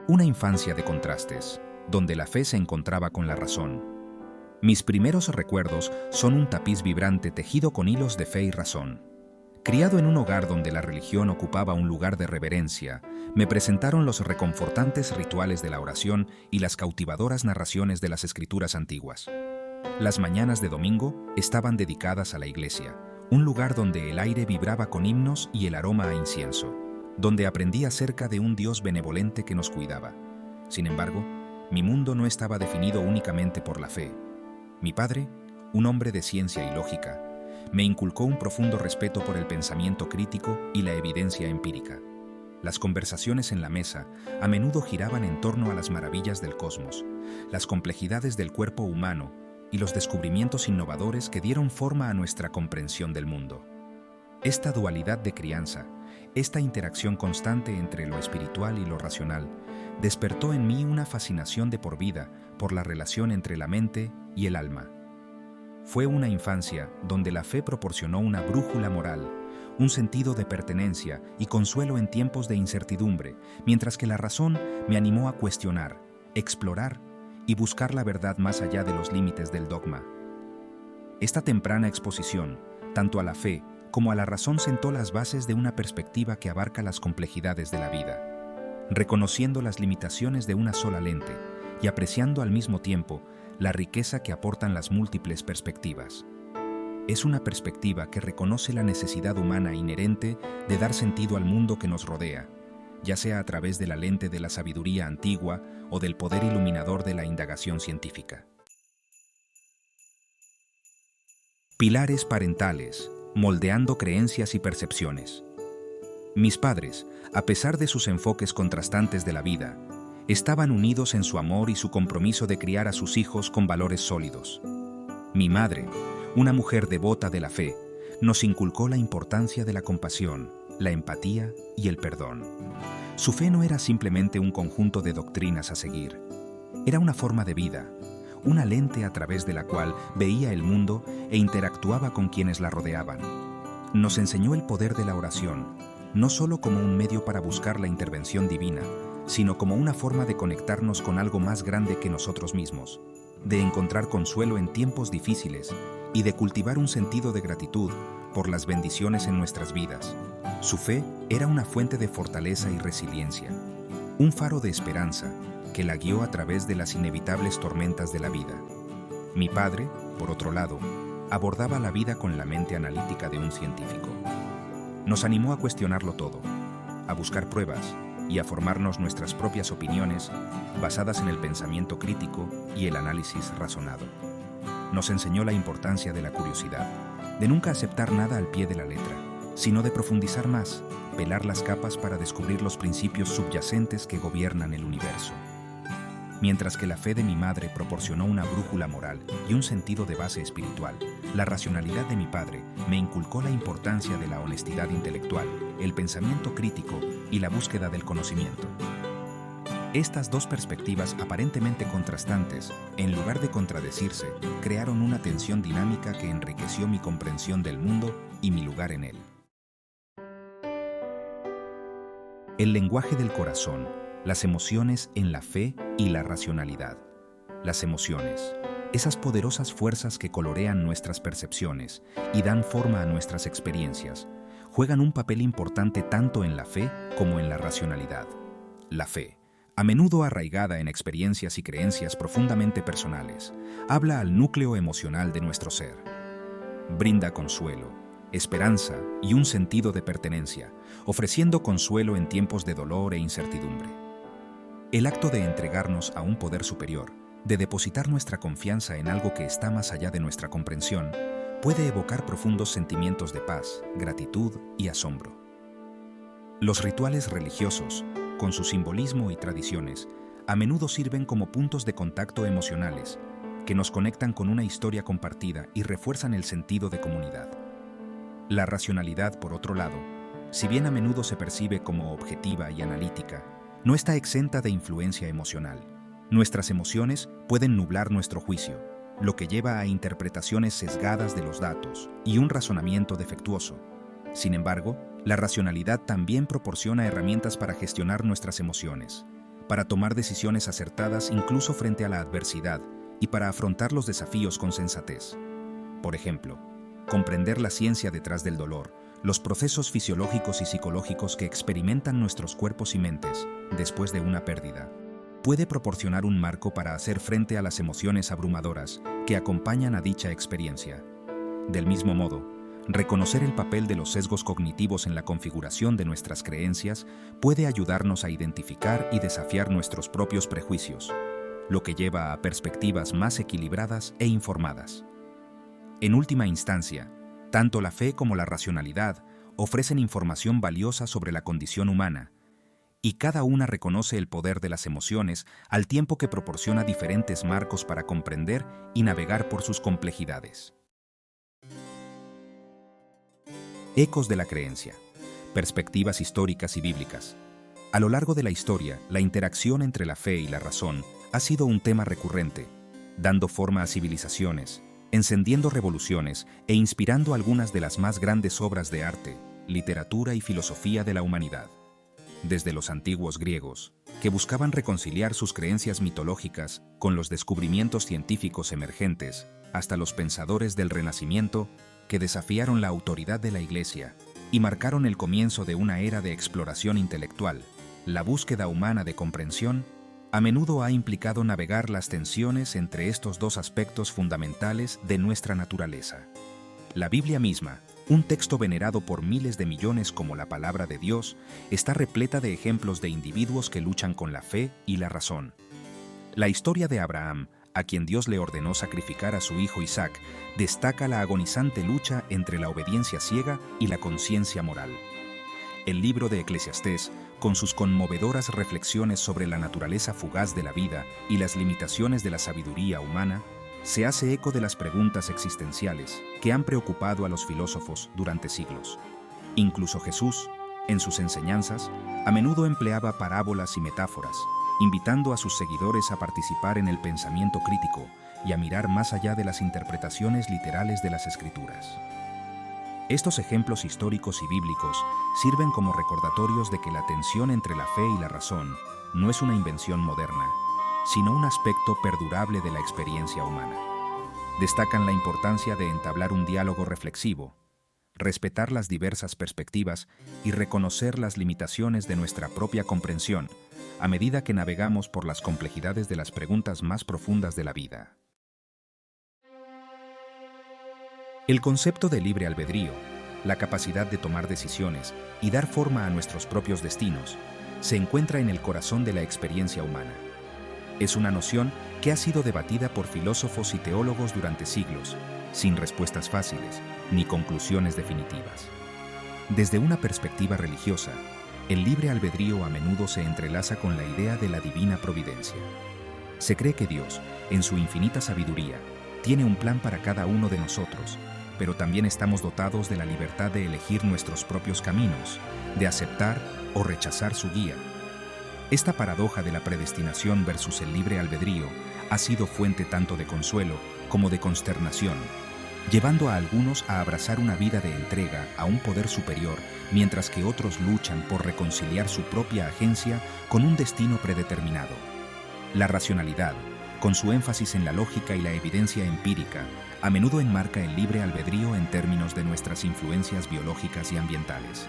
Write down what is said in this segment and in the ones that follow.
Una infancia de contrastes, donde la fe se encontraba con la razón. Mis primeros recuerdos son un tapiz vibrante tejido con hilos de fe y razón. Criado en un hogar donde la religión ocupaba un lugar de reverencia, me presentaron los reconfortantes rituales de la oración y las cautivadoras narraciones de las escrituras antiguas. Las mañanas de domingo estaban dedicadas a la iglesia, un lugar donde el aire vibraba con himnos y el aroma a incienso, donde aprendí acerca de un Dios benevolente que nos cuidaba. Sin embargo, mi mundo no estaba definido únicamente por la fe. Mi padre, un hombre de ciencia y lógica, me inculcó un profundo respeto por el pensamiento crítico y la evidencia empírica. Las conversaciones en la mesa a menudo giraban en torno a las maravillas del cosmos, las complejidades del cuerpo humano y los descubrimientos innovadores que dieron forma a nuestra comprensión del mundo. Esta dualidad de crianza, esta interacción constante entre lo espiritual y lo racional, despertó en mí una fascinación de por vida por la relación entre la mente y el alma. Fue una infancia donde la fe proporcionó una brújula moral, un sentido de pertenencia y consuelo en tiempos de incertidumbre, mientras que la razón me animó a cuestionar, explorar y buscar la verdad más allá de los límites del dogma. Esta temprana exposición, tanto a la fe como a la razón, sentó las bases de una perspectiva que abarca las complejidades de la vida, reconociendo las limitaciones de una sola lente y apreciando al mismo tiempo la riqueza que aportan las múltiples perspectivas. Es una perspectiva que reconoce la necesidad humana inherente de dar sentido al mundo que nos rodea, ya sea a través de la lente de la sabiduría antigua o del poder iluminador de la indagación científica. Pilares parentales, moldeando creencias y percepciones. Mis padres, a pesar de sus enfoques contrastantes de la vida, estaban unidos en su amor y su compromiso de criar a sus hijos con valores sólidos. Mi madre, una mujer devota de la fe, nos inculcó la importancia de la compasión, la empatía y el perdón. Su fe no era simplemente un conjunto de doctrinas a seguir. Era una forma de vida, una lente a través de la cual veía el mundo e interactuaba con quienes la rodeaban. Nos enseñó el poder de la oración, no solo como un medio para buscar la intervención divina, sino como una forma de conectarnos con algo más grande que nosotros mismos, de encontrar consuelo en tiempos difíciles y de cultivar un sentido de gratitud por las bendiciones en nuestras vidas. Su fe era una fuente de fortaleza y resiliencia, un faro de esperanza que la guió a través de las inevitables tormentas de la vida. Mi padre, por otro lado, abordaba la vida con la mente analítica de un científico. Nos animó a cuestionarlo todo, a buscar pruebas y a formarnos nuestras propias opiniones basadas en el pensamiento crítico y el análisis razonado. Nos enseñó la importancia de la curiosidad, de nunca aceptar nada al pie de la letra, sino de profundizar más, pelar las capas para descubrir los principios subyacentes que gobiernan el universo. Mientras que la fe de mi madre proporcionó una brújula moral y un sentido de base espiritual, la racionalidad de mi padre me inculcó la importancia de la honestidad intelectual, el pensamiento crítico y la búsqueda del conocimiento. Estas dos perspectivas aparentemente contrastantes, en lugar de contradecirse, crearon una tensión dinámica que enriqueció mi comprensión del mundo y mi lugar en él. El lenguaje del corazón, las emociones en la fe y la racionalidad. Las emociones, esas poderosas fuerzas que colorean nuestras percepciones y dan forma a nuestras experiencias, juegan un papel importante tanto en la fe como en la racionalidad. La fe, a menudo arraigada en experiencias y creencias profundamente personales, habla al núcleo emocional de nuestro ser. Brinda consuelo, esperanza y un sentido de pertenencia, ofreciendo consuelo en tiempos de dolor e incertidumbre. El acto de entregarnos a un poder superior, de depositar nuestra confianza en algo que está más allá de nuestra comprensión, puede evocar profundos sentimientos de paz, gratitud y asombro. Los rituales religiosos, con su simbolismo y tradiciones, a menudo sirven como puntos de contacto emocionales que nos conectan con una historia compartida y refuerzan el sentido de comunidad. La racionalidad, por otro lado, si bien a menudo se percibe como objetiva y analítica, no está exenta de influencia emocional. Nuestras emociones pueden nublar nuestro juicio, lo que lleva a interpretaciones sesgadas de los datos y un razonamiento defectuoso. Sin embargo, la racionalidad también proporciona herramientas para gestionar nuestras emociones, para tomar decisiones acertadas incluso frente a la adversidad y para afrontar los desafíos con sensatez. Por ejemplo, comprender la ciencia detrás del dolor, los procesos fisiológicos y psicológicos que experimentan nuestros cuerpos y mentes después de una pérdida, puede proporcionar un marco para hacer frente a las emociones abrumadoras que acompañan a dicha experiencia. Del mismo modo, reconocer el papel de los sesgos cognitivos en la configuración de nuestras creencias puede ayudarnos a identificar y desafiar nuestros propios prejuicios, lo que lleva a perspectivas más equilibradas e informadas. En última instancia, tanto la fe como la racionalidad ofrecen información valiosa sobre la condición humana, y cada una reconoce el poder de las emociones al tiempo que proporciona diferentes marcos para comprender y navegar por sus complejidades. Ecos de la creencia. Perspectivas históricas y bíblicas. A lo largo de la historia, la interacción entre la fe y la razón ha sido un tema recurrente, dando forma a civilizaciones, encendiendo revoluciones e inspirando algunas de las más grandes obras de arte, literatura y filosofía de la humanidad. Desde los antiguos griegos, que buscaban reconciliar sus creencias mitológicas con los descubrimientos científicos emergentes, hasta los pensadores del Renacimiento, que desafiaron la autoridad de la Iglesia y marcaron el comienzo de una era de exploración intelectual. La búsqueda humana de comprensión a menudo ha implicado navegar las tensiones entre estos dos aspectos fundamentales de nuestra naturaleza. La Biblia misma, un texto venerado por miles de millones como la palabra de Dios, está repleta de ejemplos de individuos que luchan con la fe y la razón. La historia de Abraham, a quien Dios le ordenó sacrificar a su hijo Isaac, destaca la agonizante lucha entre la obediencia ciega y la conciencia moral. El libro de Eclesiastés, con sus conmovedoras reflexiones sobre la naturaleza fugaz de la vida y las limitaciones de la sabiduría humana, se hace eco de las preguntas existenciales que han preocupado a los filósofos durante siglos. Incluso Jesús, en sus enseñanzas, a menudo empleaba parábolas y metáforas, invitando a sus seguidores a participar en el pensamiento crítico y a mirar más allá de las interpretaciones literales de las Escrituras. Estos ejemplos históricos y bíblicos sirven como recordatorios de que la tensión entre la fe y la razón no es una invención moderna, sino un aspecto perdurable de la experiencia humana. Destacan la importancia de entablar un diálogo reflexivo, respetar las diversas perspectivas y reconocer las limitaciones de nuestra propia comprensión a medida que navegamos por las complejidades de las preguntas más profundas de la vida. El concepto de libre albedrío, la capacidad de tomar decisiones y dar forma a nuestros propios destinos, se encuentra en el corazón de la experiencia humana. Es una noción que ha sido debatida por filósofos y teólogos durante siglos, sin respuestas fáciles ni conclusiones definitivas. Desde una perspectiva religiosa, el libre albedrío a menudo se entrelaza con la idea de la divina providencia. Se cree que Dios, en su infinita sabiduría, tiene un plan para cada uno de nosotros, pero también estamos dotados de la libertad de elegir nuestros propios caminos, de aceptar o rechazar su guía. Esta paradoja de la predestinación versus el libre albedrío ha sido fuente tanto de consuelo como de consternación, llevando a algunos a abrazar una vida de entrega a un poder superior, mientras que otros luchan por reconciliar su propia agencia con un destino predeterminado. La racionalidad, con su énfasis en la lógica y la evidencia empírica, a menudo enmarca el libre albedrío en términos de nuestras influencias biológicas y ambientales.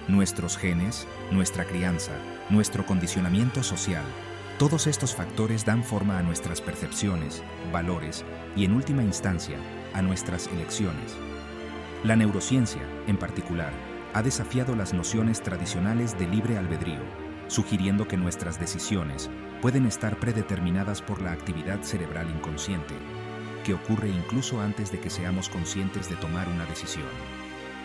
Nuestros genes, nuestra crianza, nuestro condicionamiento social, todos estos factores dan forma a nuestras percepciones, valores y, en última instancia, a nuestras elecciones. La neurociencia, en particular, ha desafiado las nociones tradicionales de libre albedrío, sugiriendo que nuestras decisiones pueden estar predeterminadas por la actividad cerebral inconsciente, que ocurre incluso antes de que seamos conscientes de tomar una decisión.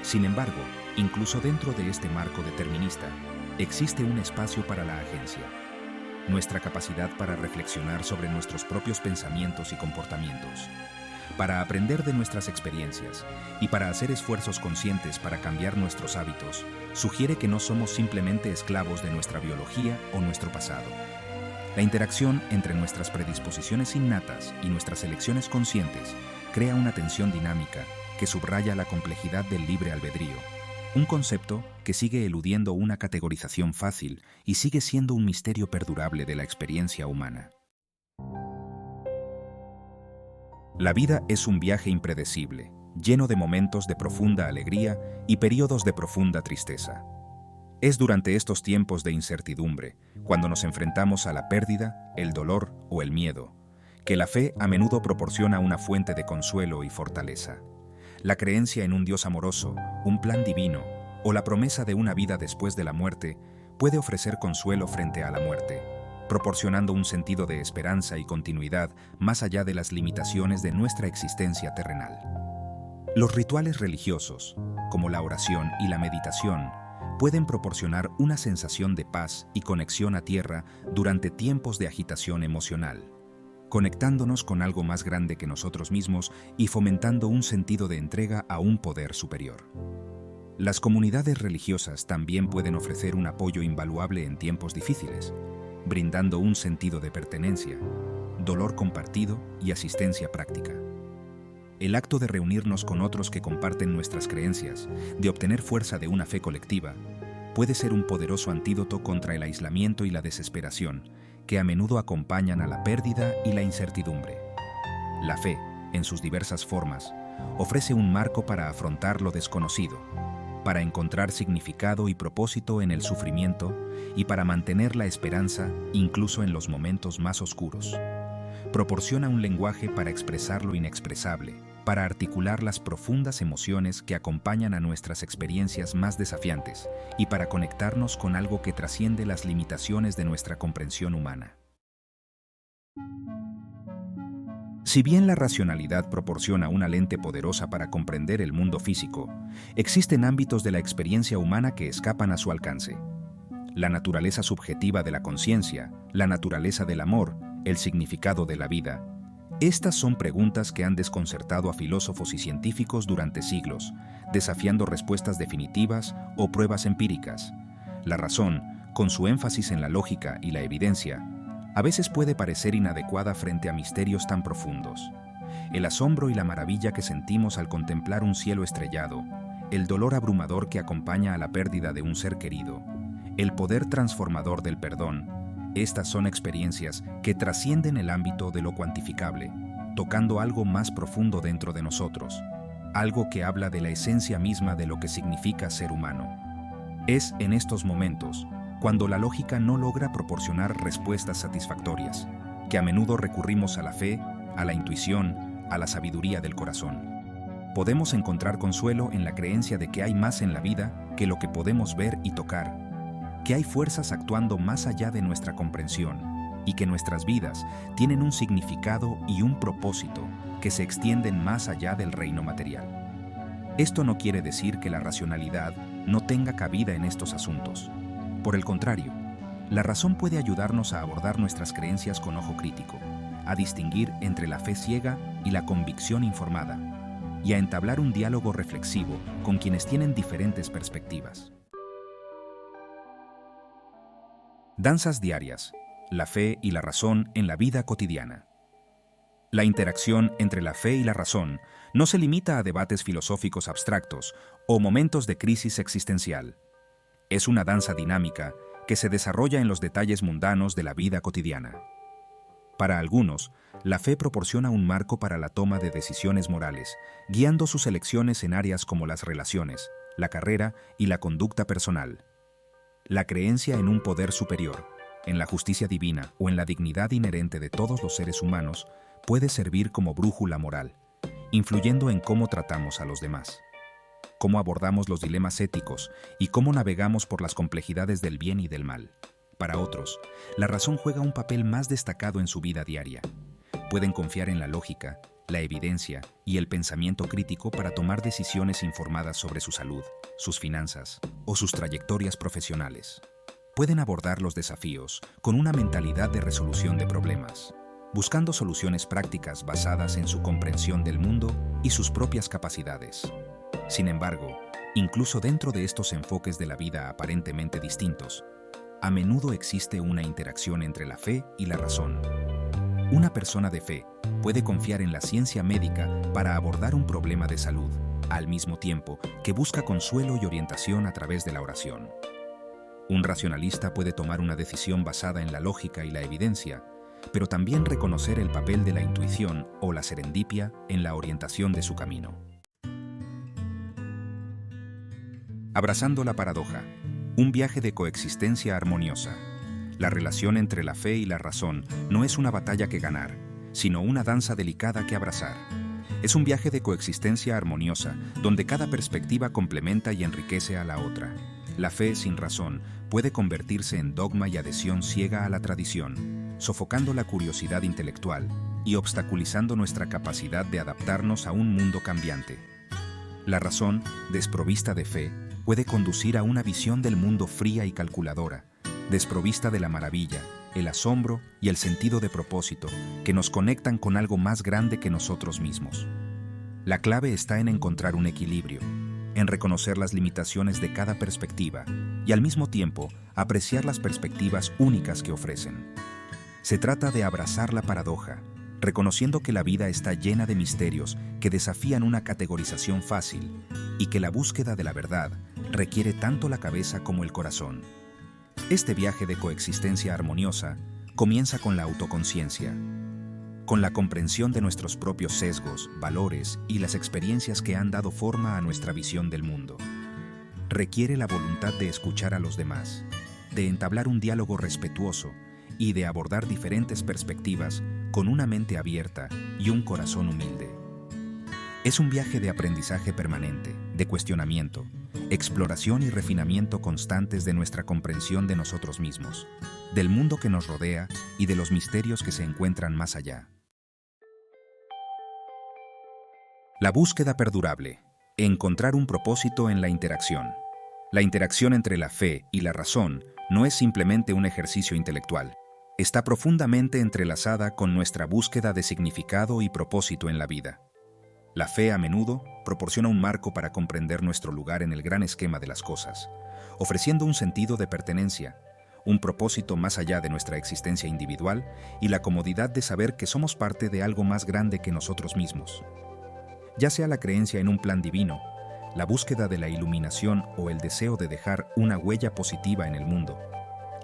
Sin embargo, incluso dentro de este marco determinista, existe un espacio para la agencia, nuestra capacidad para reflexionar sobre nuestros propios pensamientos y comportamientos, para aprender de nuestras experiencias y para hacer esfuerzos conscientes para cambiar nuestros hábitos, sugiere que no somos simplemente esclavos de nuestra biología o nuestro pasado. La interacción entre nuestras predisposiciones innatas y nuestras elecciones conscientes crea una tensión dinámica que subraya la complejidad del libre albedrío. Un concepto que sigue eludiendo una categorización fácil y sigue siendo un misterio perdurable de la experiencia humana. La vida es un viaje impredecible, lleno de momentos de profunda alegría y periodos de profunda tristeza. Es durante estos tiempos de incertidumbre, cuando nos enfrentamos a la pérdida, el dolor o el miedo, que la fe a menudo proporciona una fuente de consuelo y fortaleza. La creencia en un Dios amoroso, un plan divino o la promesa de una vida después de la muerte puede ofrecer consuelo frente a la muerte, proporcionando un sentido de esperanza y continuidad más allá de las limitaciones de nuestra existencia terrenal. Los rituales religiosos, como la oración y la meditación, pueden proporcionar una sensación de paz y conexión a tierra durante tiempos de agitación emocional, conectándonos con algo más grande que nosotros mismos y fomentando un sentido de entrega a un poder superior. Las comunidades religiosas también pueden ofrecer un apoyo invaluable en tiempos difíciles, brindando un sentido de pertenencia, dolor compartido y asistencia práctica. El acto de reunirnos con otros que comparten nuestras creencias, de obtener fuerza de una fe colectiva, puede ser un poderoso antídoto contra el aislamiento y la desesperación, que a menudo acompañan a la pérdida y la incertidumbre. La fe, en sus diversas formas, ofrece un marco para afrontar lo desconocido, para encontrar significado y propósito en el sufrimiento y para mantener la esperanza incluso en los momentos más oscuros. Proporciona un lenguaje para expresar lo inexpresable, para articular las profundas emociones que acompañan a nuestras experiencias más desafiantes y para conectarnos con algo que trasciende las limitaciones de nuestra comprensión humana. Si bien la racionalidad proporciona una lente poderosa para comprender el mundo físico, existen ámbitos de la experiencia humana que escapan a su alcance. La naturaleza subjetiva de la conciencia, la naturaleza del amor, el significado de la vida. Estas son preguntas que han desconcertado a filósofos y científicos durante siglos, desafiando respuestas definitivas o pruebas empíricas. La razón, con su énfasis en la lógica y la evidencia, a veces puede parecer inadecuada frente a misterios tan profundos. El asombro y la maravilla que sentimos al contemplar un cielo estrellado, el dolor abrumador que acompaña a la pérdida de un ser querido, el poder transformador del perdón. Estas son experiencias que trascienden el ámbito de lo cuantificable, tocando algo más profundo dentro de nosotros, algo que habla de la esencia misma de lo que significa ser humano. Es en estos momentos, cuando la lógica no logra proporcionar respuestas satisfactorias, que a menudo recurrimos a la fe, a la intuición, a la sabiduría del corazón. Podemos encontrar consuelo en la creencia de que hay más en la vida que lo que podemos ver y tocar, que hay fuerzas actuando más allá de nuestra comprensión y que nuestras vidas tienen un significado y un propósito que se extienden más allá del reino material. Esto no quiere decir que la racionalidad no tenga cabida en estos asuntos. Por el contrario, la razón puede ayudarnos a abordar nuestras creencias con ojo crítico, a distinguir entre la fe ciega y la convicción informada, y a entablar un diálogo reflexivo con quienes tienen diferentes perspectivas. Danzas diarias, la fe y la razón en la vida cotidiana. La interacción entre la fe y la razón no se limita a debates filosóficos abstractos o momentos de crisis existencial. Es una danza dinámica que se desarrolla en los detalles mundanos de la vida cotidiana. Para algunos, la fe proporciona un marco para la toma de decisiones morales, guiando sus elecciones en áreas como las relaciones, la carrera y la conducta personal. La creencia en un poder superior, en la justicia divina o en la dignidad inherente de todos los seres humanos puede servir como brújula moral, influyendo en cómo tratamos a los demás, cómo abordamos los dilemas éticos y cómo navegamos por las complejidades del bien y del mal. Para otros, la razón juega un papel más destacado en su vida diaria. Pueden confiar en la lógica, la evidencia y el pensamiento crítico para tomar decisiones informadas sobre su salud, sus finanzas o sus trayectorias profesionales. Pueden abordar los desafíos con una mentalidad de resolución de problemas, buscando soluciones prácticas basadas en su comprensión del mundo y sus propias capacidades. Sin embargo, incluso dentro de estos enfoques de la vida aparentemente distintos, a menudo existe una interacción entre la fe y la razón. Una persona de fe puede confiar en la ciencia médica para abordar un problema de salud, al mismo tiempo que busca consuelo y orientación a través de la oración. Un racionalista puede tomar una decisión basada en la lógica y la evidencia, pero también reconocer el papel de la intuición o la serendipia en la orientación de su camino. Abrazando la paradoja, un viaje de coexistencia armoniosa. La relación entre la fe y la razón no es una batalla que ganar, sino una danza delicada que abrazar. Es un viaje de coexistencia armoniosa, donde cada perspectiva complementa y enriquece a la otra. La fe sin razón puede convertirse en dogma y adhesión ciega a la tradición, sofocando la curiosidad intelectual y obstaculizando nuestra capacidad de adaptarnos a un mundo cambiante. La razón, desprovista de fe, puede conducir a una visión del mundo fría y calculadora, desprovista de la maravilla, el asombro y el sentido de propósito que nos conectan con algo más grande que nosotros mismos. La clave está en encontrar un equilibrio, en reconocer las limitaciones de cada perspectiva y al mismo tiempo apreciar las perspectivas únicas que ofrecen. Se trata de abrazar la paradoja, reconociendo que la vida está llena de misterios que desafían una categorización fácil y que la búsqueda de la verdad requiere tanto la cabeza como el corazón. Este viaje de coexistencia armoniosa comienza con la autoconciencia, con la comprensión de nuestros propios sesgos, valores y las experiencias que han dado forma a nuestra visión del mundo. Requiere la voluntad de escuchar a los demás, de entablar un diálogo respetuoso y de abordar diferentes perspectivas con una mente abierta y un corazón humilde. Es un viaje de aprendizaje permanente, de cuestionamiento, exploración y refinamiento constantes de nuestra comprensión de nosotros mismos, del mundo que nos rodea y de los misterios que se encuentran más allá. La búsqueda perdurable. Encontrar un propósito en la interacción. La interacción entre la fe y la razón no es simplemente un ejercicio intelectual. Está profundamente entrelazada con nuestra búsqueda de significado y propósito en la vida. La fe a menudo proporciona un marco para comprender nuestro lugar en el gran esquema de las cosas, ofreciendo un sentido de pertenencia, un propósito más allá de nuestra existencia individual y la comodidad de saber que somos parte de algo más grande que nosotros mismos. Ya sea la creencia en un plan divino, la búsqueda de la iluminación o el deseo de dejar una huella positiva en el mundo,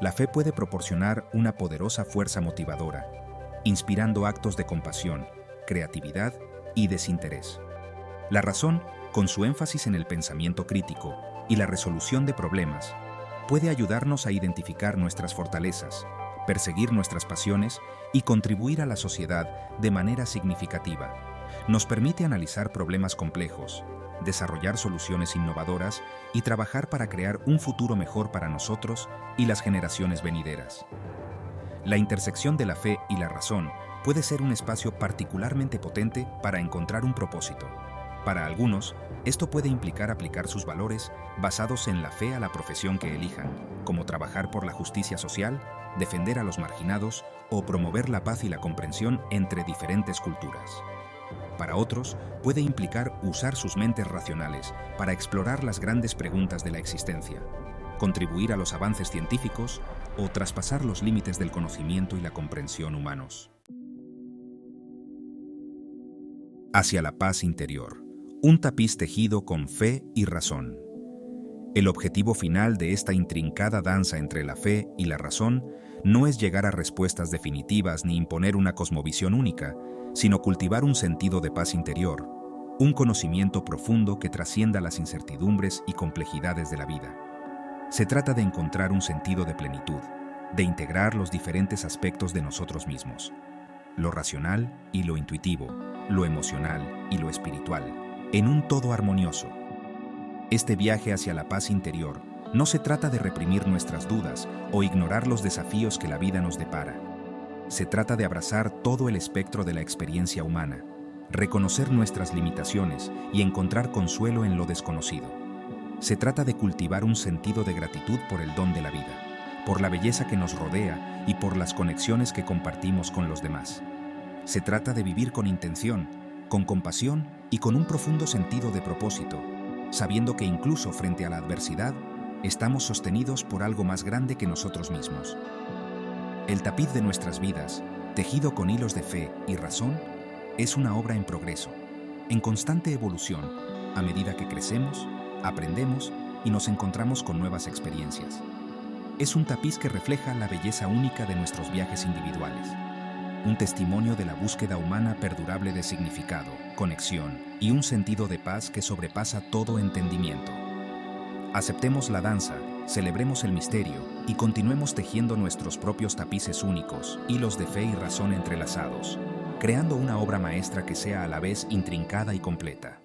la fe puede proporcionar una poderosa fuerza motivadora, inspirando actos de compasión, creatividad y desinterés. La razón, con su énfasis en el pensamiento crítico y la resolución de problemas, puede ayudarnos a identificar nuestras fortalezas, perseguir nuestras pasiones y contribuir a la sociedad de manera significativa. Nos permite analizar problemas complejos, desarrollar soluciones innovadoras y trabajar para crear un futuro mejor para nosotros y las generaciones venideras. La intersección de la fe y la razón puede ser un espacio particularmente potente para encontrar un propósito. Para algunos, esto puede implicar aplicar sus valores basados en la fe a la profesión que elijan, como trabajar por la justicia social, defender a los marginados o promover la paz y la comprensión entre diferentes culturas. Para otros, puede implicar usar sus mentes racionales para explorar las grandes preguntas de la existencia, contribuir a los avances científicos o traspasar los límites del conocimiento y la comprensión humanos. Hacia la paz interior. Un tapiz tejido con fe y razón. El objetivo final de esta intrincada danza entre la fe y la razón no es llegar a respuestas definitivas ni imponer una cosmovisión única, sino cultivar un sentido de paz interior, un conocimiento profundo que trascienda las incertidumbres y complejidades de la vida. Se trata de encontrar un sentido de plenitud, de integrar los diferentes aspectos de nosotros mismos, lo racional y lo intuitivo, lo emocional y lo espiritual, en un todo armonioso. Este viaje hacia la paz interior no se trata de reprimir nuestras dudas o ignorar los desafíos que la vida nos depara. Se trata de abrazar todo el espectro de la experiencia humana, reconocer nuestras limitaciones y encontrar consuelo en lo desconocido. Se trata de cultivar un sentido de gratitud por el don de la vida, por la belleza que nos rodea y por las conexiones que compartimos con los demás. Se trata de vivir con intención, con compasión y con un profundo sentido de propósito, sabiendo que incluso frente a la adversidad, estamos sostenidos por algo más grande que nosotros mismos. El tapiz de nuestras vidas, tejido con hilos de fe y razón, es una obra en progreso, en constante evolución, a medida que crecemos, aprendemos y nos encontramos con nuevas experiencias. Es un tapiz que refleja la belleza única de nuestros viajes individuales. Un testimonio de la búsqueda humana perdurable de significado, conexión y un sentido de paz que sobrepasa todo entendimiento. Aceptemos la danza, celebremos el misterio y continuemos tejiendo nuestros propios tapices únicos, hilos de fe y razón entrelazados, creando una obra maestra que sea a la vez intrincada y completa.